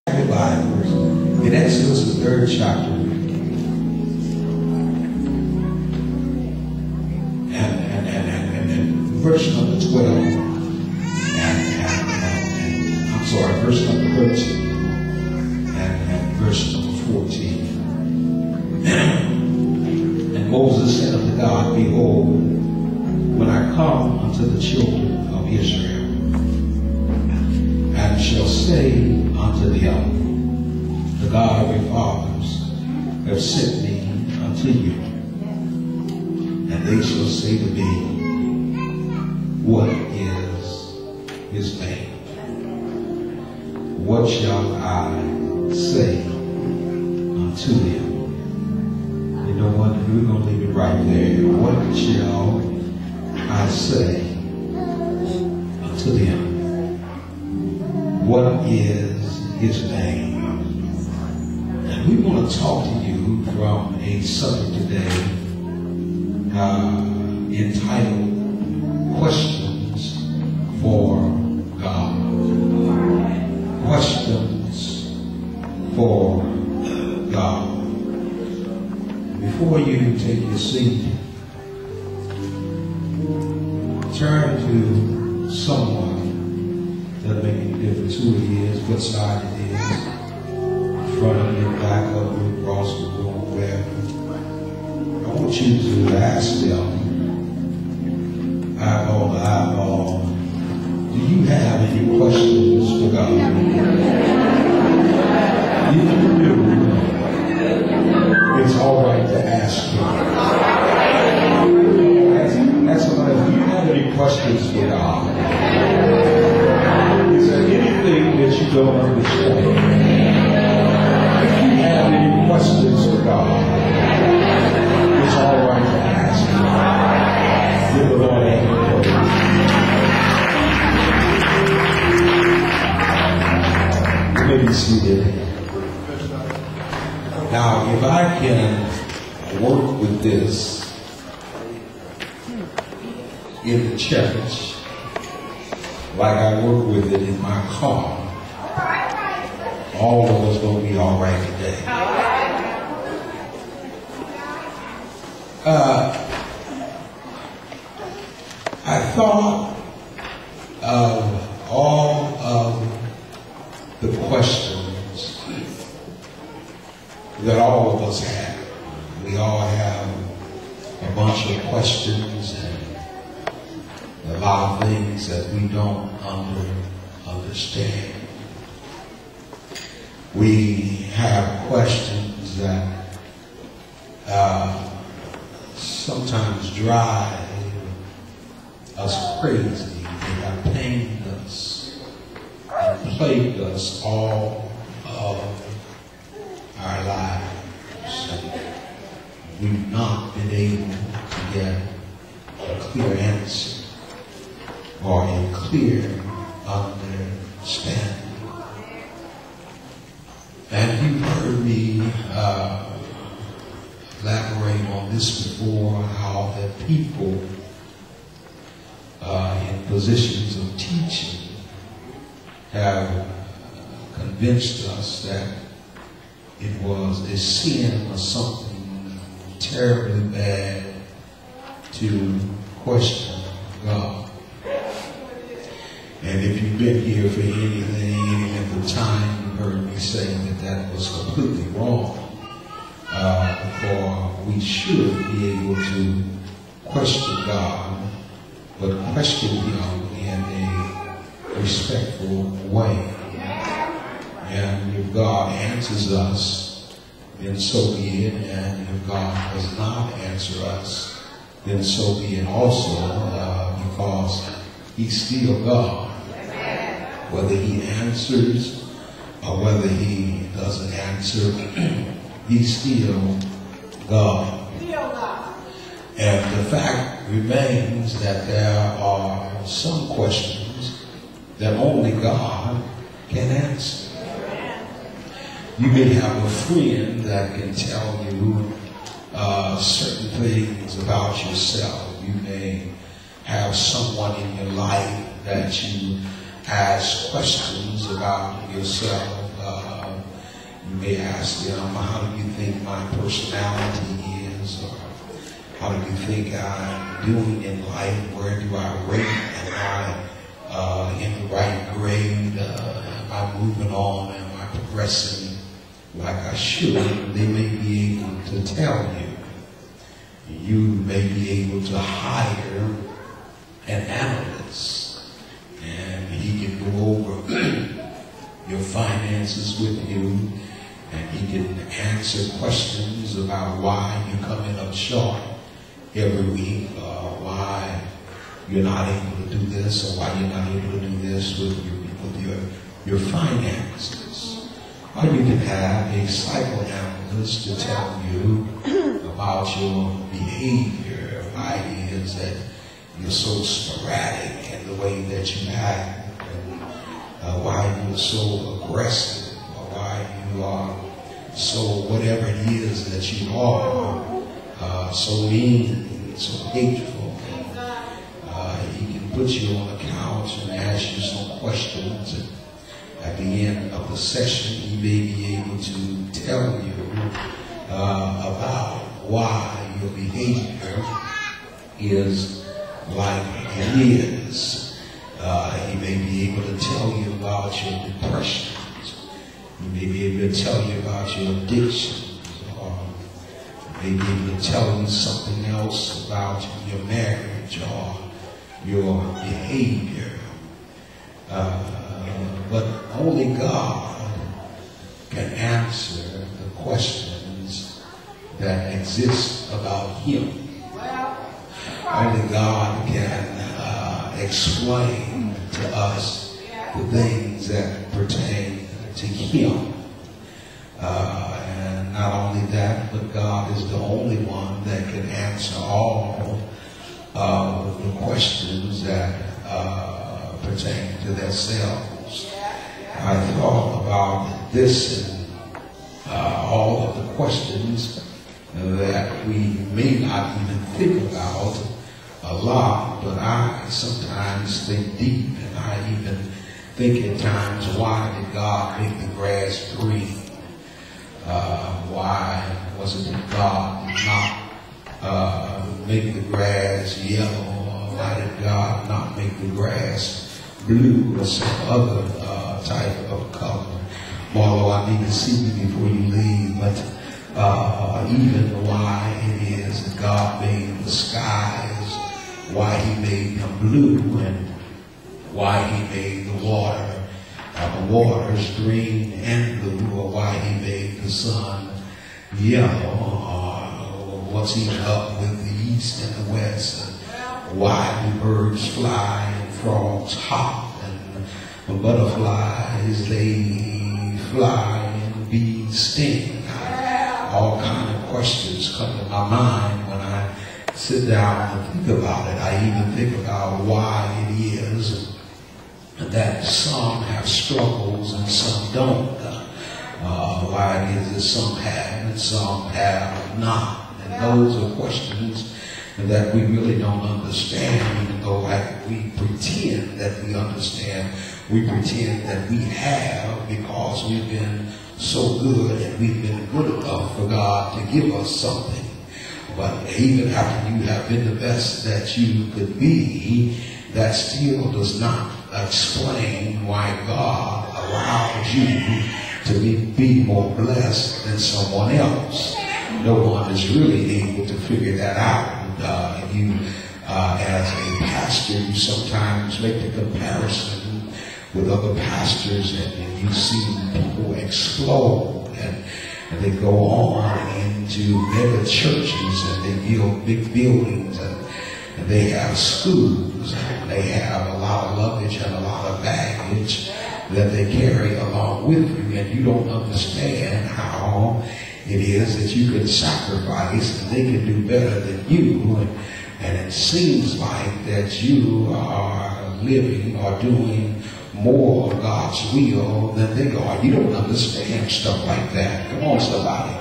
the Bible in Exodus, the 3rd chapter, and verse number 12, I'm sorry, verse number 13, and verse number 14. And Moses said unto God, Behold, when I come unto the children of Israel, and shall say unto them, the God of your fathers have sent me unto you. And they shall say to me, what is his name? What shall I say unto them? You know what? We're going to leave it right there. What shall I say unto them? What is his name? And we want to talk to you from a subject today entitled Questions for God. Questions for God. Before you take your seat, turn to someone that make any difference who it is, what side it is, in front of you, back of you, across the room, wherever. I want you to ask them, eyeball to eyeball, do you have any questions for God? If you do, it's all right to ask him. Ask somebody, do you have any questions for God? Is there anything that you don't understand? If you have any questions for God, it's all right to ask him. Give the Lord a praise. You may be seated. Now, if I can work with this in the church like I work with it in my car, all of us going to be all right today. I thought of all of the questions that all of us have. We all have a bunch of questions and a lot of things that we don't understand. We have questions that sometimes drive us crazy. They have pained us and plagued us all of our lives. We've not been able to get a clear answer or a clear understanding. And you've heard me elaborate on this before, how that people in positions of teaching have convinced us that it was a sin or something terribly bad to question God. And if you've been here for any length of time, you've heard me say that that was completely wrong. For we should be able to question God, but question Him in a respectful way. And if God answers us, then so be it. And if God does not answer us, then so be it also, because He's still God. Whether He answers or whether He doesn't answer, He's still God. And the fact remains that there are some questions that only God can answer. You may have a friend that can tell you certain things about yourself. You may have someone in your life that you ask questions about yourself. You may ask them, how do you think my personality is? Or how do you think I'm doing in life? Where do I rate? Am I in the right grade? Am I moving on? Am I progressing like I should? They may be able to tell you. You may be able to hire an analyst, and he can go over your finances with you, and he can answer questions about why you're coming up short every week, why you're not able to do this, or why you're not able to do this with your finances. Or you can have a psychoanalyst to tell you about your behavior, why it is that you're so sporadic in the way that you act, and why you're so aggressive, or why you are so whatever it is that you are, so mean, so hateful. He can put you on the couch and ask you some questions, and at the end of the session, he may be able to tell you about why your behavior is like it is. He may be able to tell you about your depressions. He may be able to tell you about your addictions, or he may be able to tell you something else about your marriage or your behavior. But only God can answer the questions that exist about Him. Only God can explain to us the things that pertain to Him. And not only that, but God is the only one that can answer all of the questions that pertain to themselves. I thought about this and all of the questions that we may not even think about a lot, but I sometimes think deep, and I even think at times, why did God make the grass green? Why was it that God did not make the grass yellow? Or why did God not make the grass blue or some other type of color? Marlo, I need to see you before you leave, but even why it is that God made the skies, why He made them blue, and why He made the waters green and blue, or why He made the sun yellow, or what's He up with the east and the west, and why do birds fly and frogs hop, and butterflies they fly and bees sting. All kind of questions come to my mind when I sit down and think about it. I even think about why it is that some have struggles and some don't. Why it is that some have and some have not. And those are questions that we really don't understand, even though we pretend that we understand. We pretend that we have, because we've been so good and we've been good enough for God to give us something. But even after you have been the best that you could be, that still does not explain why God allowed you to be more blessed than someone else. No one is really able to figure that out. As a pastor, you sometimes make the comparison with other pastors, and you see people explode, and they go on into mega churches, and they build big buildings, and they have schools, and they have a lot of luggage and a lot of baggage that they carry along with you, and you don't understand how it is that you can sacrifice and they can do better than you, and it seems like that you are living or doing more of God's will than they are. You don't understand stuff like that. Come on, somebody.